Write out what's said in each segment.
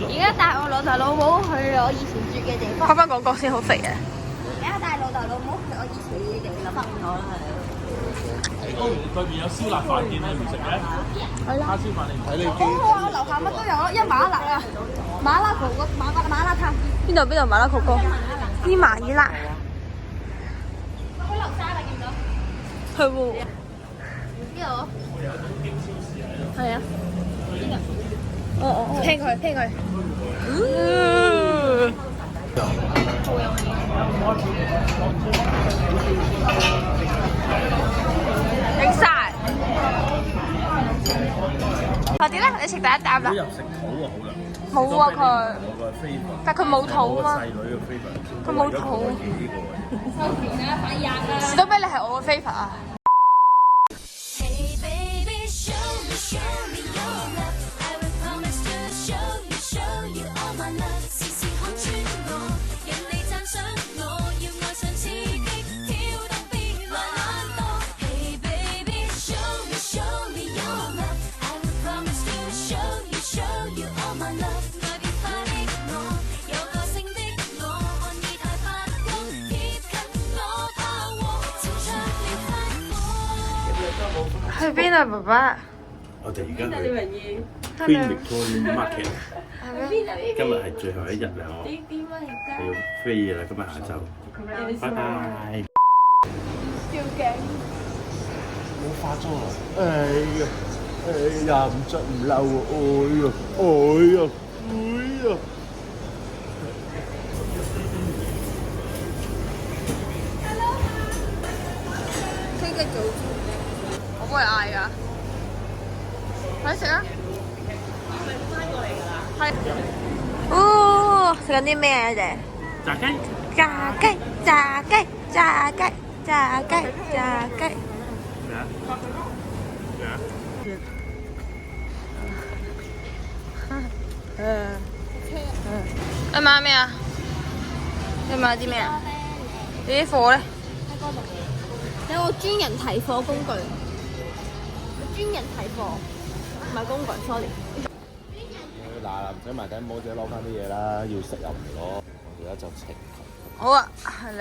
而家帶我老豆老母去我以前住嘅地方。開翻廣告先，好肥嘅。而家帶老豆老母去我以前嘅地方。分咗啦，對面有燒臘飯店，你唔食嘅？係啦。叉燒飯你唔睇你好好啊，樓下乜都有咯，一麻辣啊，麻辣火鍋、麻辣燙。邊度麻辣火鍋？啲麻辣。佢樓沙啦，見到。係喎。呢度。係啊。聽佢。影晒。快啲啦！你食第一啖啦。入食肚啊，好啦。冇啊佢。我個飛佛。但佢冇肚啊嘛。細女嘅飛佛。佢冇肚。收錢啦，快廿啦。士多啤梨係我嘅 favourite 啊。去邊啊，爸爸？我哋而家去 Queen Victoria Market，今日係最後一日啦，我係要飛嘅啦，今日下晝。拜拜。吊頸。冇化妝啊！哎呀，唔着唔嬲啊！哎呀！傾嘅早。我幫你嗌㗎，快啲食啊！係。哦，食緊啲咩啊？你哋？炸雞。咩啊？你買咩啊？你買啲咩啊？你啲貨咧？喺嗰度。有個專人提貨工具。專人提貨，唔係工具 ，sorry。嗱，唔使埋頂帽仔攞翻啲嘢啦，要食又唔攞，我而家就請。好啊，係你。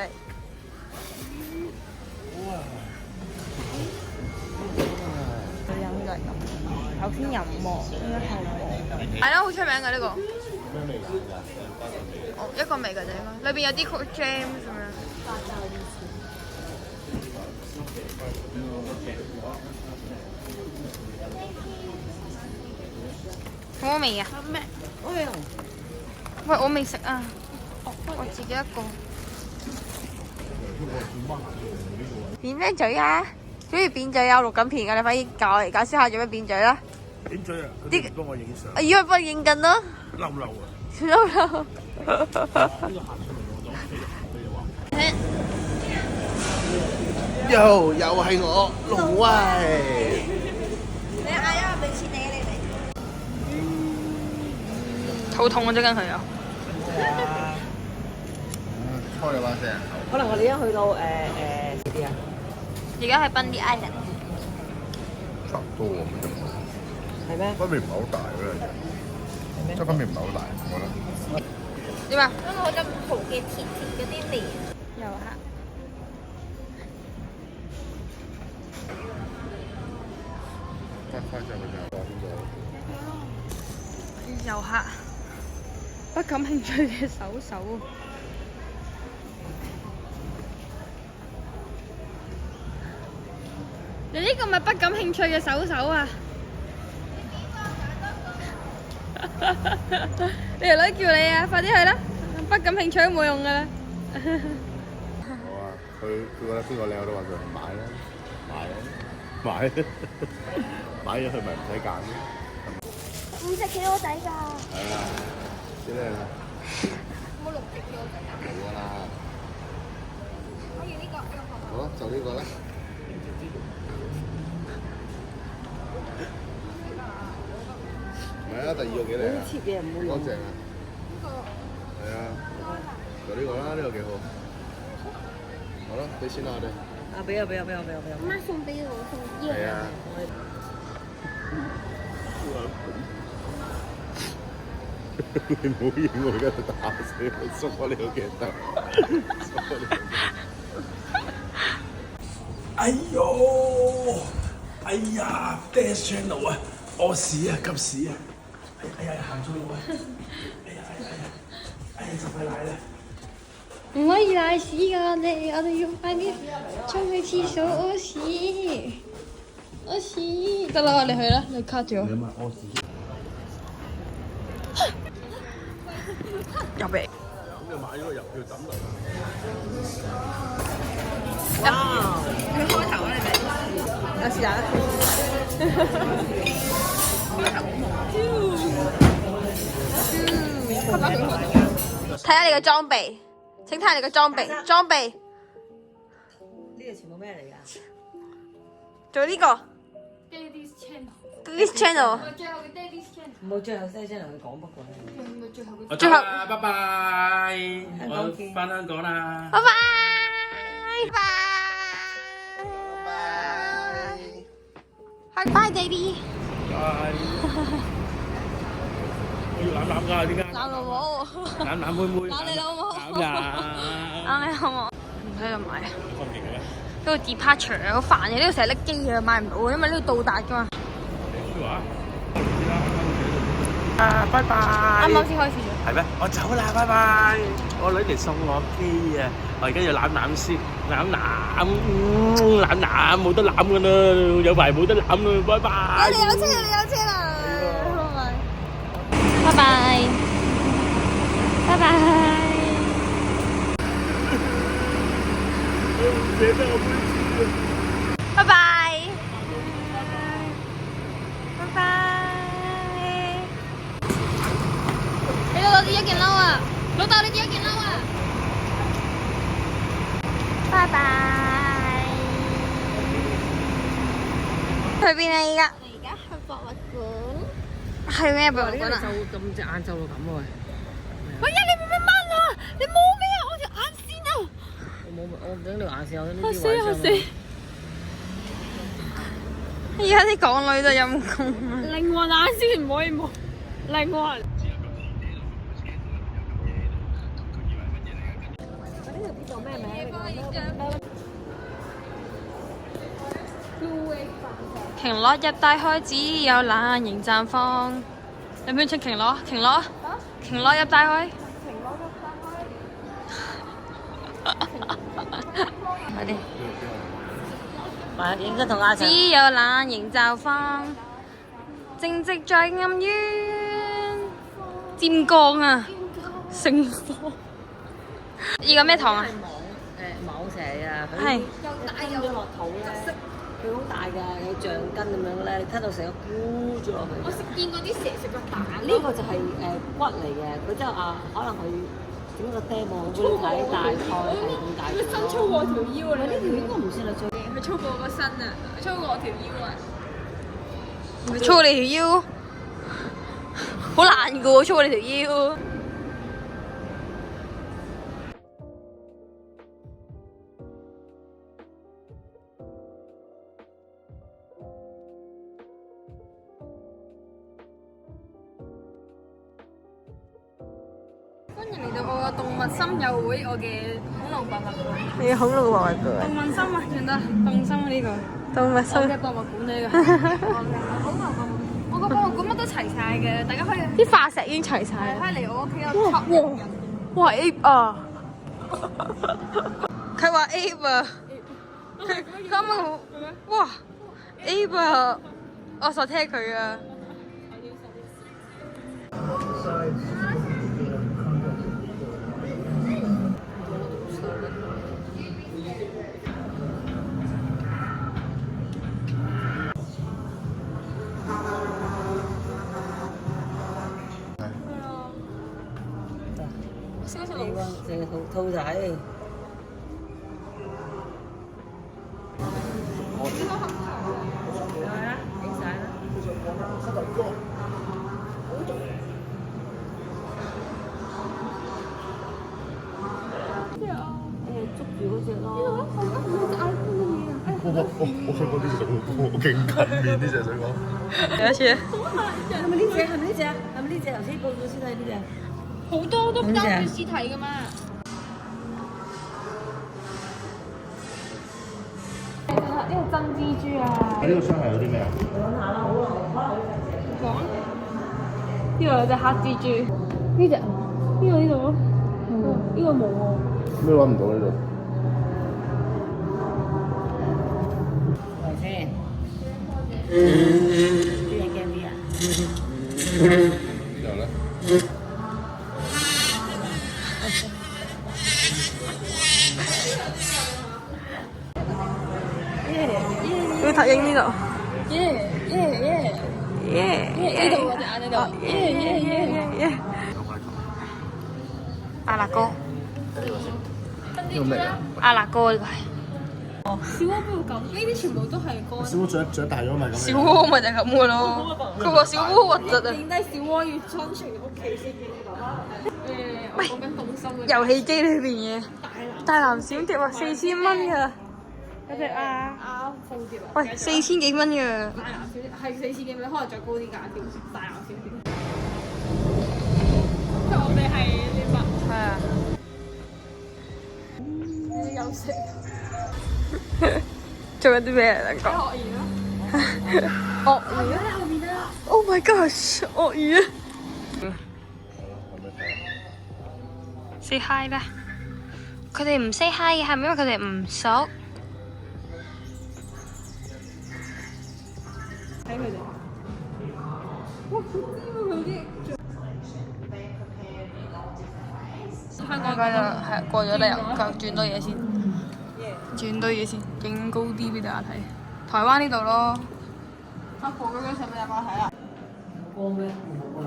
佢飲嘅，頭先飲喎，應該係喎。係咯，好出名嘅呢個。咩味㗎？哦，一個味㗎啫，應該。裏邊有啲 jam 咁樣。好唔好味啊？咩？喂，我未食啊，我自己一個。扁咩嘴啊？好似扁嘴啊！錄緊片㗎，你快啲教我嚟解釋下做咩扁嘴啦？扁嘴啊！啲幫我影相。我以為幫你影緊咯。嬲嬲啊！嬲。又係我龍威。你嗌啊！俾錢你肚痛啊！最近佢又。開咗把聲。可能我哋而家去到啲啊，而家喺 Bundy Island。差唔多喎，係咩？分別唔係好大嗰樣嘢，即係分別唔係好大，我覺得。點啊？因為我咁塗嘅甜甜嗰啲味。遊客。快上去就邊個？遊客不感興趣嘅手手。你呢個咪不感興趣嘅手手啊！你條女叫你啊，快啲去啦！不感興趣都冇用噶啦。好啊，佢覺得邊個靚我都話佢買啦，買咗佢咪唔使揀咯。5隻幾多仔㗎？係啊，幾靚啊！冇6隻幾多仔啊？冇㗎啦。可以呢個。好啊，就呢個啦。唔係啊，第二個幾靚啊！切嘢唔會用。乾淨啊！係啊，就呢個啦，呢個幾好。好啦，俾錢啦我哋。啊！俾啊！媽送俾我送耶！係啊。你唔好影我而家就打死你，縮開你個鏡頭。哎呦！哎呀 ，Dash Channel 啊，屙屎啊，急屎啊！哎呀，行錯路啊！哎呀，就快賴啦！唔可以賴屎㗎，我哋要快啲衝去廁所屙屎。屙屎得啦，你去啦，你 cut 咗。你媽屙屎。入嚟。咁就買咗個郵票抌落。哇！佢開頭啊，你咪。有時間。睇下你嘅裝備，請睇下你嘅裝備，裝備。呢個全部咩嚟㗎？做呢個。Daddy's Channel。Daddy's Channel。最後嘅 Daddy's Channel。冇最後聲聲同佢講不過。唔係最後嘅。最後拜拜，我翻香港啦。拜拜。拜拜。Bye Daddy。拜。我要攬攬㗎，點解？攬老母。攬攬妹妹。攬你老母。攬呀！攬你老母。唔喺度買。咁勁嘅咩？嗰個 departure 好煩嘅，呢度成日拎機嘅，買唔到嘅，因為呢度到達㗎嘛。咩話？拜拜。啱啱先開始咗。係咩？我走啦，拜拜。我女嚟送我機啊！我而家要攬攬先，攬攬，冇得攬㗎啦，有排冇得攬啦，拜拜。你有車啦，你有車啦。拜拜。拜拜。拜拜。拜拜。你老豆跌咗件褸啊！老豆你跌咗件褸啊！拜拜。去邊啊？而家？我哋而家去博物館。去咩博物館啊？就咁隻眼皺到咁喎。喂呀！你冇咩掹啊？你冇咩啊？我條眼線啊！我唔整條眼線，我呢啲死啊死！而家啲港女就陰公啊！靈魂眼先唔可以冇靈魂。鯨落入大海，只有懶形綻放。有冇出鯨落？鯨落？鯨落入大海。快啲！應該同阿只有懶形綻放，正直在暗淵尖江啊！盛放。依個咩糖啊？蟒蛇啊，係。又大又落肚咧，佢好大㗎，有橡筋咁樣咧，你吞到成個箍咗落去。我食見過啲蛇食個蛋。呢個就係骨嚟嘅，佢之後可能佢整個釘網俾你睇，大概係咁大。佢身粗過條腰啊！呢條應該唔算係最。佢粗過個身啊，粗過我條腰啊！佢粗過你條腰，好難㗎喎，粗過你條腰。歡迎嚟到我嘅動物森友會，我嘅恐龍博物館。你嘅恐龍博物館。動物森啊，見到動森呢個。動物我森。嘅博物館呢個。我個博物館乜都齊晒嘅，大家可以啲化石已經齊晒啦。可以嚟我屋企有插人。哇 ape 啊！佢話 ape 啊！佢啱啱哇 ape 啊！我想聽佢啊！隻兔仔。捉住嗰隻咯。過我想講呢隻我勁近面呢隻想講。有一次。係咪呢隻？係咪呢隻？係咪呢隻？頭先報咗先睇呢隻。好多都交血屍體噶嘛。呢個真蜘蛛啊！呢個箱係有啲咩啊？揾下啦，好啊，講。呢度有隻黑蜘蛛。呢隻？呢度咯。呢個冇喎。咩揾唔到呢度？係先。啲嘢驚啲啊！然後咧？要睇影呢度。呢度嗰隻眼呢度。阿辣哥。呢個咩啊？阿辣哥呢個係。小鍋邊度咁？呢啲全部都係乾。小鍋長大咗咪咁？小鍋咪就係咁嘅咯。佢話小鍋核突啊！影低小鍋要裝住屋企先嘅爸爸。我講緊動心嘅。遊戲機裏邊嘅大藍閃碟話4000蚊㗎。嗰隻啊鳳蝶啊！喂，4000幾蚊㗎。大藍小碟係4000幾蚊，可能再高啲價條大藍小碟。我哋係獵物。係啊。休息。做緊啲咩嚟？兩個。鱷魚咯。鱷魚喺後面啊 ！Oh my gosh！ 鱷魚。say hi 啦！佢哋唔 say hi 嘅係咪因為佢哋唔熟？睇佢哋。哇！好尖啊佢啲。香港就係過咗啦，又轉多嘢先，轉多嘢先，影高啲俾大家睇。台灣呢度咯。阿婆嗰張相俾大家睇啊！光咩？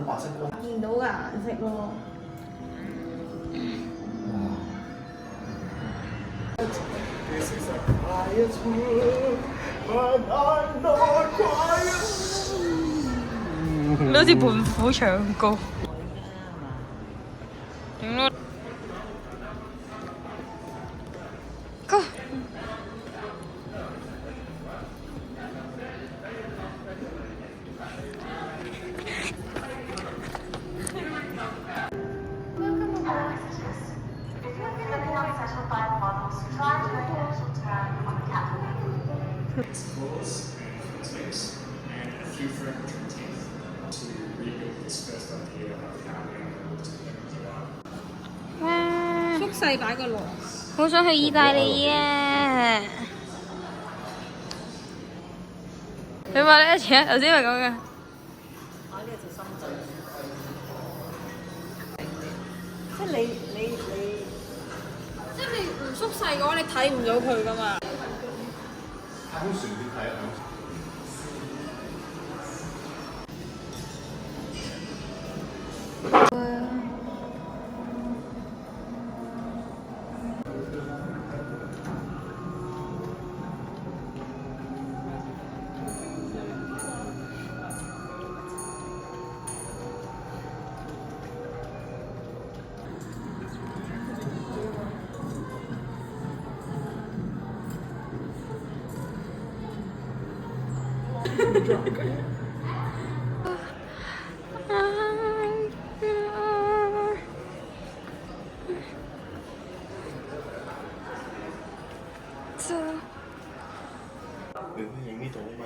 白色光。見到嘅顏色咯。你好似胖虎唱歌。點咯？Go！縮細版個羅。好想去意大利啊！你話呢一次啊？頭先咪講嘅。啊！呢個就深圳。即係你。即係你唔縮細嘅話，你睇唔到佢噶嘛。太空船點睇啊？你影呢度啊嘛？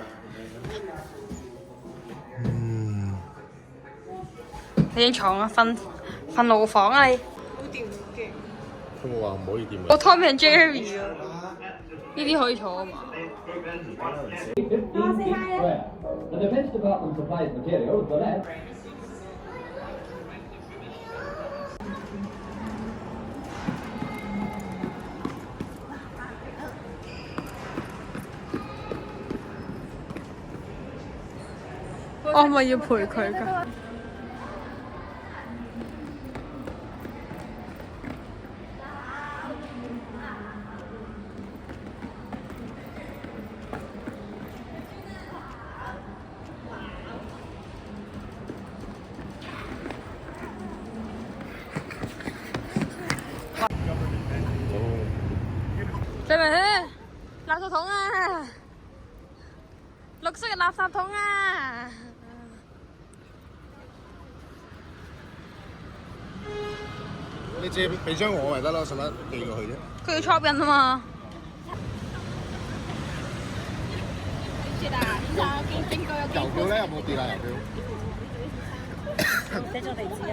你影床啊，瞓牢房啊你。好掂嘅。佢冇話唔可以掂我 Tom and Jerry 啊，呢啲可以坐啊嘛。The Defense Department supplies materials for that. 我咪要陪佢㗎。再咪去垃圾桶啊！馬桶啊！你借俾張我咪得咯，使乜寄過去啫？佢要 chop 印啊嘛。郵票咧有冇跌啊？郵票？寫咗地址啊！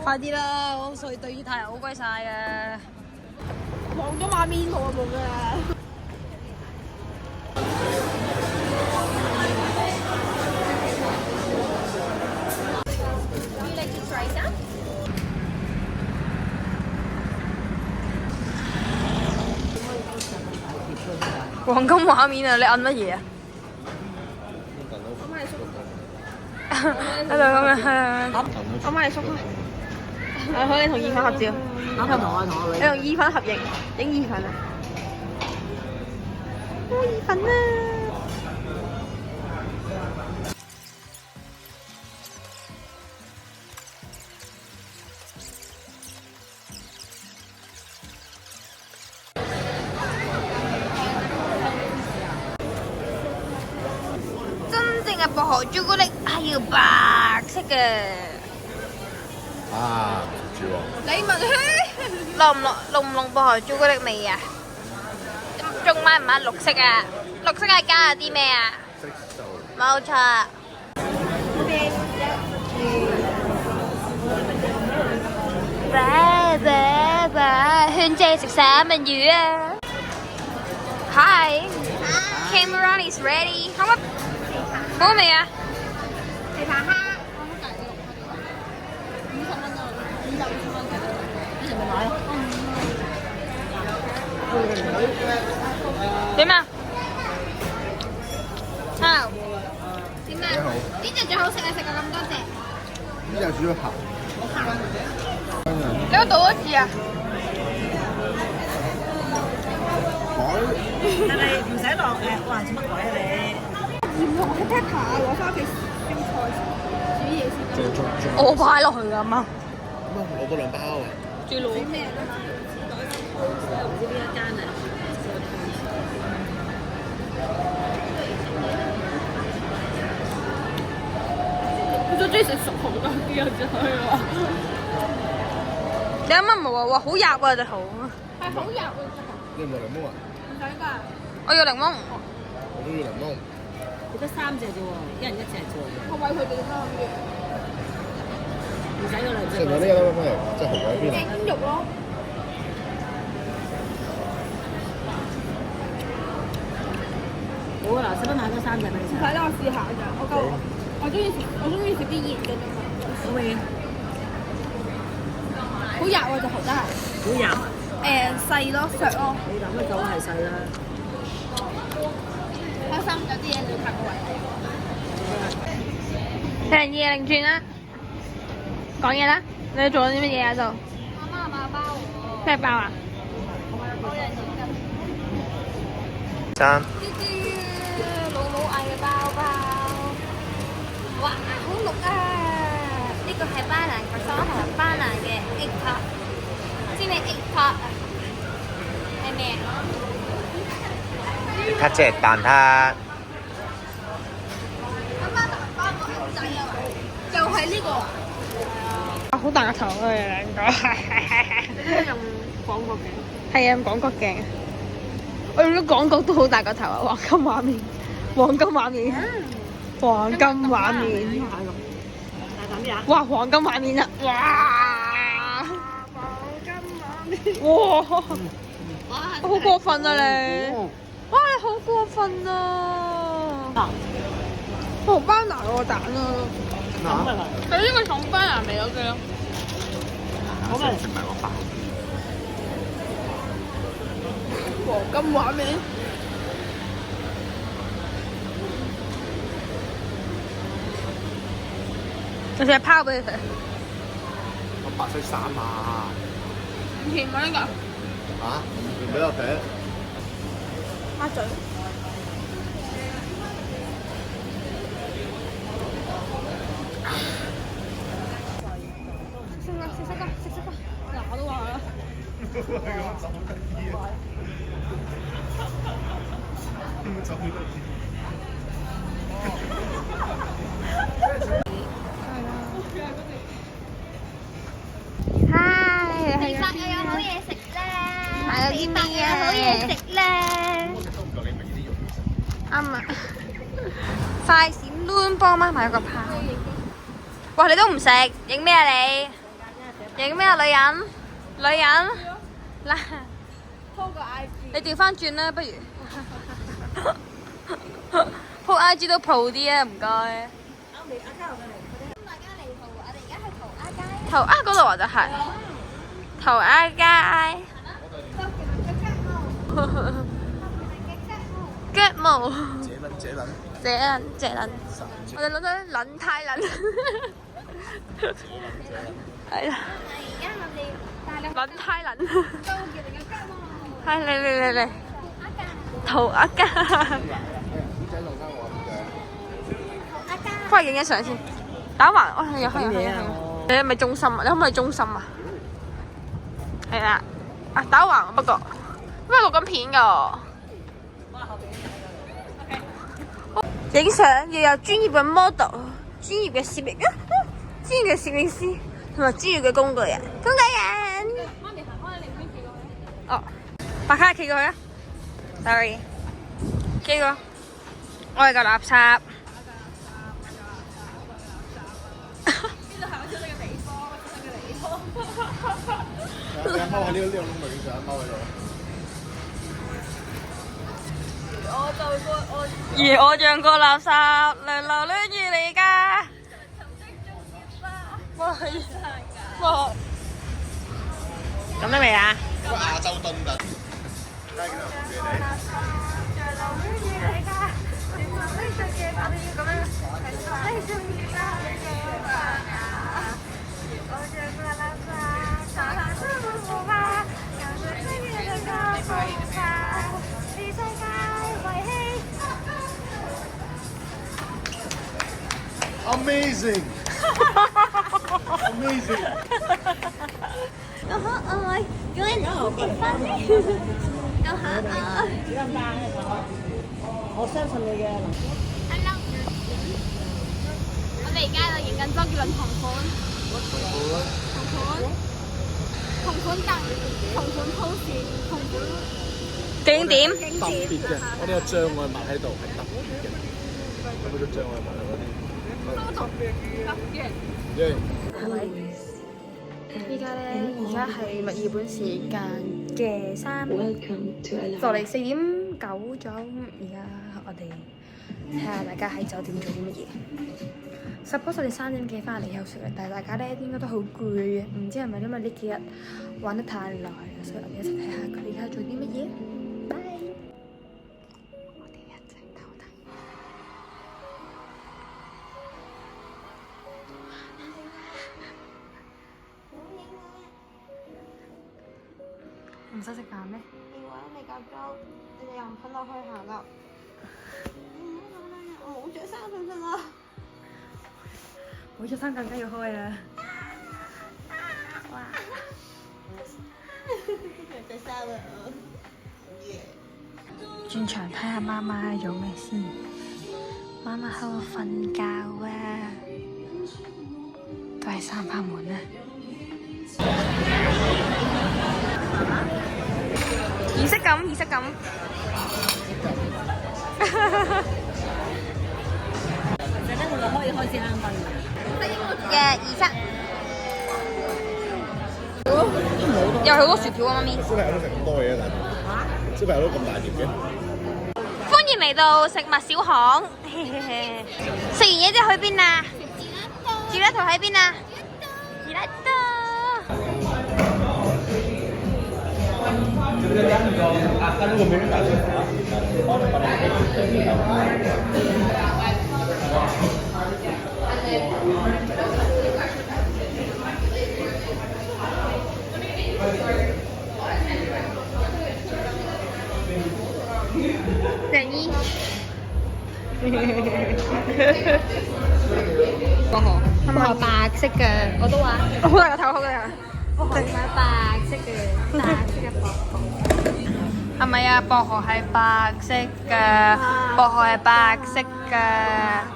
快啲啦！我水對於太陽好鬼晒嘅。黃金馬面我冇㗎。黃金畫面啊！你按乜嘢啊？喺度咁樣，係。我買你縮開。好，你同意粉合照。啱啱同我你同意粉合影，影意粉啊！意粉啊！真正嘅薄荷朱古力係要白色嘅。啊，唔知喎。你問佢濃唔濃薄荷朱古力味啊？仲買唔買綠色啊？綠色係加咗啲咩啊？色素。冇錯。勸姐食三文魚啊 ！Hi，camera is ready。好唔好味啊？地扒蝦。點啊？抄點啊？邊隻最好食啊？食過咁多隻。呢隻主要鹹。你有倒一次啊？但係唔使落哇！做乜鬼啊你？鹽同 pepper 啊，攞翻屋企燒菜煮嘢先。我擺落去㗎媽。攞多兩包啊！最老。咩咧？唔知邊一間啊？我最中意食熟蠔多啲啊！真係話。你啱啱唔係話好入啊隻蠔？係好入啊！你唔係檸檬啊？唔使㗎。我要檸檬。我都要檸檬。你得3隻啫喎，一人1隻啫喎。我餵佢哋啦，諗住。唔使嗰兩隻。食埋呢個啦，咩？即係蠔喺邊啊？蒸肉咯。好啊，嗱，使乜買多3隻俾你食？唔使啦，我試下咋，我中意食啲熱嘅啫嘛。好味。好入啊隻蠔真係。好入。細咯，削咯。你諗得到係細啦。開心，有啲嘢要拍個位。成2零轉啦，講嘢啦，你做咗啲乜嘢喺度？媽媽買包喎。咩包啊？3。老母嗌嘅包包。哇，好綠啊！呢個係巴蘭個桑同埋巴蘭嘅 egg tart，知你 egg tart 啊？係咩啊？它即係蛋撻。媽媽同包個 egg 仔啊！就係呢個啊！好大個頭啊！你兩個。用廣角鏡。係啊，廣角鏡。我用咗廣角都好大個頭啊！黃金畫面，黃金畫面，黃金畫面。哇！黃金畫面啊！哇！黃金畫面。哇！好過分啊你！哇！你好過分啊！好班拿個蛋啊！佢呢個重班拿味嗰句咯。好味。食埋個包。黃金畫面。我成日拋俾你食。我白色衫啊！甜啊呢個。啊？唔俾我睇。蝦嘴。食啦！嗱我都話啦。嗨，地法又有好嘢食咧，買咗啲咩啊？好嘢食咧。啱啊！快閃攣幫媽買咗個包。哇！你都唔食，影咩啊你？影咩啊女人？女人嗱，你調翻轉啦，不如。鋪 IG 都 pro 啲啊，唔該。大家嚟圖，我哋而家去圖鴉街。頭啊嗰度啊就係頭鴉街。腳毛。這輪，我哋諗到撚太撚。係啦。而家我哋大量撚太撚。都叫你嘅腳毛。係嚟，塗鴉街。幫我影一相先，打橫，哦，又開。你係咪中心啊？你可唔可以中心啊？係啦，啊打橫不過錄緊片㗎。影相要有專業嘅 model、專業嘅攝影、專業嘅攝影師同埋專業嘅工具人。媽咪行開，你唔企過去。哦，白卡企過去啊 ！Sorry， 企過。我係個垃圾。你踎喺呢個窿度影相，踎喺度。而我像個垃圾，涼流亂語嚟㗎。哇！咁得未啊？個亞洲墩㗎。Amazing! Amazing! 咁可愛，咁你好結婚咧？咁可愛。我相信你嘅能力。Hello， 我哋而家喺度影緊周杰倫同款凳、同款 pose、同款景點。特別嘅，我哋有障礙物喺度，係特別嘅。有冇啲障礙物啊？嗰啲？依家咧，而家係墨爾本時間嘅就嚟4:09咗。而家我哋睇下大家喺酒店做啲乜嘢。Suppose 我哋3點幾翻嚟休息嘅，但係大家咧應該都好攰嘅，唔知係咪因為呢幾日玩得太耐，所以我哋一齊睇下佢哋而家做啲乜嘢。拜！我哋一齊偷睇。唔使食飯咩？電話未夠鐘，你哋又唔肯落去行啦。唔好咁樣，我冇着衫信唔信啊？冇着衫更加要開啦！哇！着衫啊！轉場睇下媽媽做咩先。媽媽喺度瞓覺啊，都係閂翻門啦。儀式感，儀式感。陣間我就可以開始啱瞓嘅儀式。有好多薯條啊，媽咪。小朋友都食咁多嘢啊，大佬！小朋友都咁大碟嘅。歡迎嚟到食物小巷。食完嘢之後去邊啊？吉拉圖喺邊啊？吉拉圖。成衣。薄荷係咪白色嘅？我都話好大個頭，好大個頭。薄荷係白色嘅，白色嘅薄荷。係咪啊？薄荷係白色嘅，薄荷係白色嘅。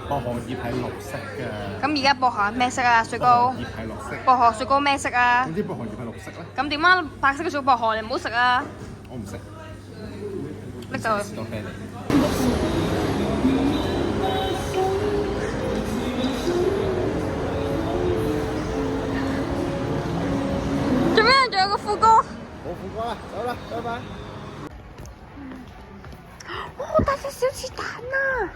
薄荷葉係綠色嘅。咁而家薄荷係咩色啊？雪糕。葉係綠色。薄荷雪糕咩色啊？點知薄荷葉係綠色咧？咁點啊？白色嘅雪薄荷你唔好食啊！我唔識。拎走佢。士多啤梨。做咩？仲有個副歌。冇副歌啦，走啦，拜拜。我帶隻小翅蛋啊！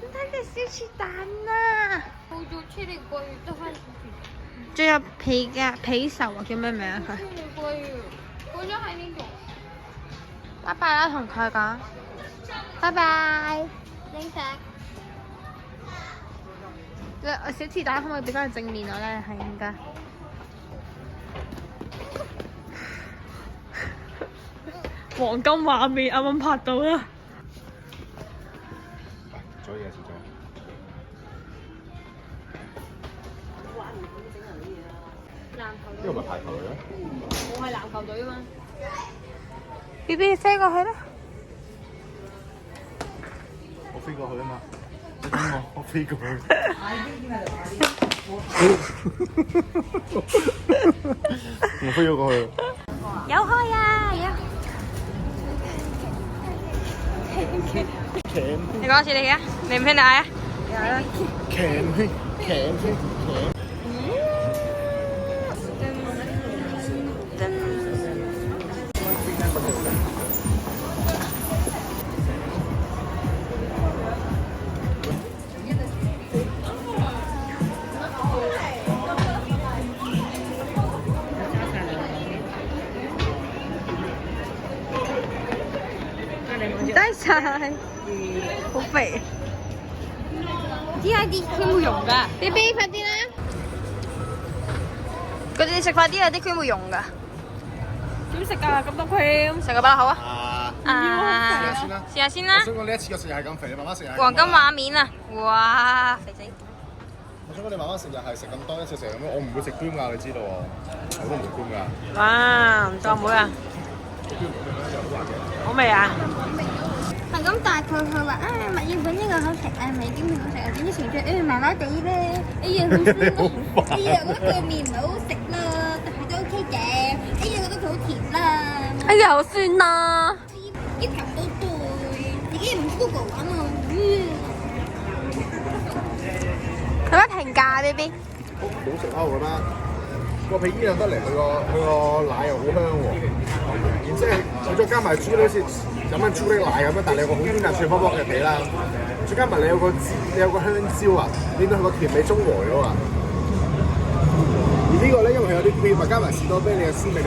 我帶隻小翅蛋啊！我要出嚟過月得翻。仲有皮嘅皮壽啊，叫咩名啊佢？出嚟過月，嗰張係呢種。拜拜啦，同佢講。拜拜。你食。小翅蛋可唔可以俾翻佢正面我咧？係應該。黃金畫面啱啱拍到啦！做嘢做咗。呢個咪排球嚟嘅？我係籃球隊啊嘛。B B 飛過去啦！我飛過去啊嘛！你等我飛過去。我飛咗過去。有開啊！有。你講一次你嘅，你唔聽你嗌啊？唔得晒，好肥。點解啲 cream 會溶㗎 B B 快啲啦！佢哋食快啲啊！啲 cream 會溶㗎。點食啊？咁多 cream，食個包口啊！試下先啦。我想講你一次過食又係咁肥，你慢慢食又係。黃金畫面啊！哇，肥仔！我想講你慢慢食又係食咁多，一次食咁樣，我唔會食 cream 㗎，你知道喎，我都唔食 cream 㗎。哇，唔錯妹啊！好味啊！係咁大概佢話啊，墨爾本呢個好食啊，味點好食啊，點知成隻麻麻地咧，哎呀好酸咯，哎呀覺得佢面唔係好食啦，但係都 OK 嘅，哎呀覺得佢好甜啦，哎呀，好酸啊！一頭到對，自己唔 Google 玩啊，有咩評價 B B？好食啊！我覺得個皮衣又得嚟，佢個奶又好香喎，然之後佢再加埋豬好似飲緊朱古力奶咁樣，但係你有個好煙韌脆卜卜嘅皮啦，再加埋你有個香蕉啊，令到佢個甜味中和咗啊！而呢個咧，因為佢有啲 cream，加埋士多啤梨嘅鮮味，配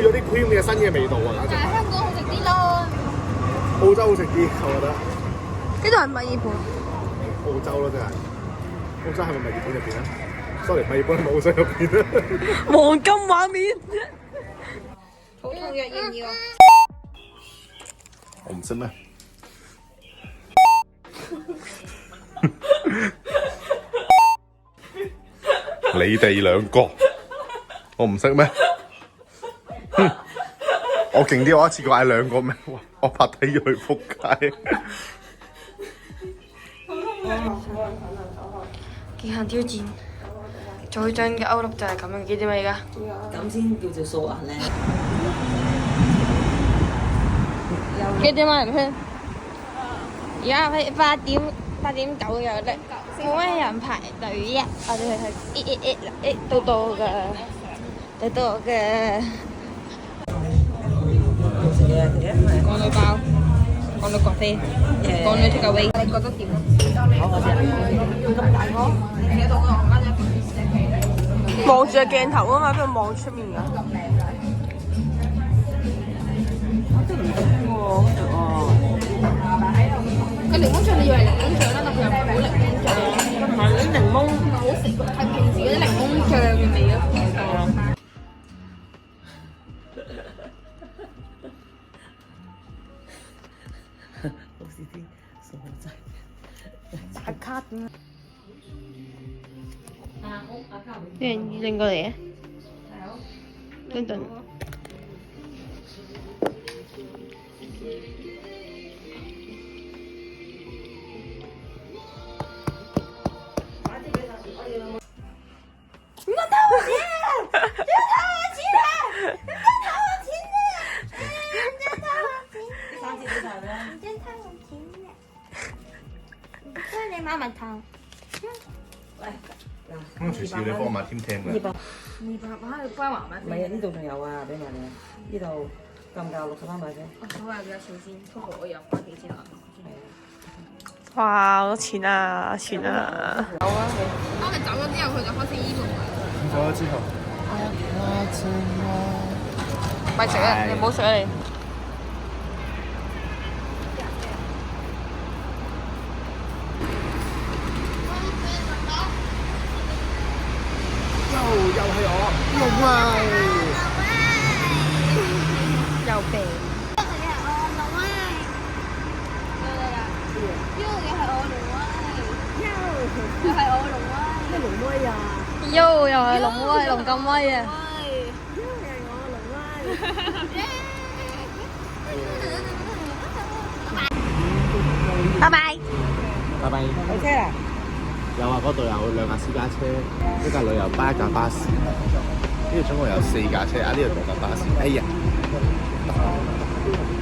咗啲 cream 嘅新嘅味道啊！簡直。但係香港好食啲咯，澳洲好食啲，我覺得。呢度係墨爾本。澳洲咯，真係。澳洲係咪墨爾本入邊啊 ？sorry， 墨爾本係咪澳洲入邊啊？黃金畫面。普通藥要唔要啊？我唔識咩？你哋兩個，我唔識咩？我勁啲，我一次過嗌兩個咩？哇！我拍低咗佢仆街。極限挑戰，最真嘅歐陸就係咁樣，幾點啊而家？咁先叫做素顏咧。幾點啊？唔圈？而家係8:9有得，冇乜人排隊啊！我哋係到嘅。港女包，港女咖啡，港女 take away，你覺得點啊？咁大個，你企喺度望住個鏡頭啊嘛，邊度望出面㗎？個檸檬醬你以為檸檬醬啦，但佢又唔係好檸檬醬，唔係啲檸檬唔係好食，係平時嗰啲檸檬醬嘅味咯。好似啲傻仔。阿卡點啊？啲人拎過嚟啊！等等。你買蜜糖。咁隨時要你幫我買添聽㗎。你爸爸去幫忙咩？唔係啊，呢度仲有啊，俾埋你啊。呢度夠唔夠60蚊買啫？我話比較少先，不過我又花幾錢啊？哇！好多錢啊，錢啊！當你走咗之後，佢就開始 emo 啦。走咗之後，咪食啊！你唔好食啊你。又係我龍啊！又病。又係龍威，龍咁威啊！拜拜。拜拜。有車啊？有啊，嗰度有2架私家車，一架旅遊巴，一架巴士。呢度總共有4架車啊！呢度2架巴士。哎呀〜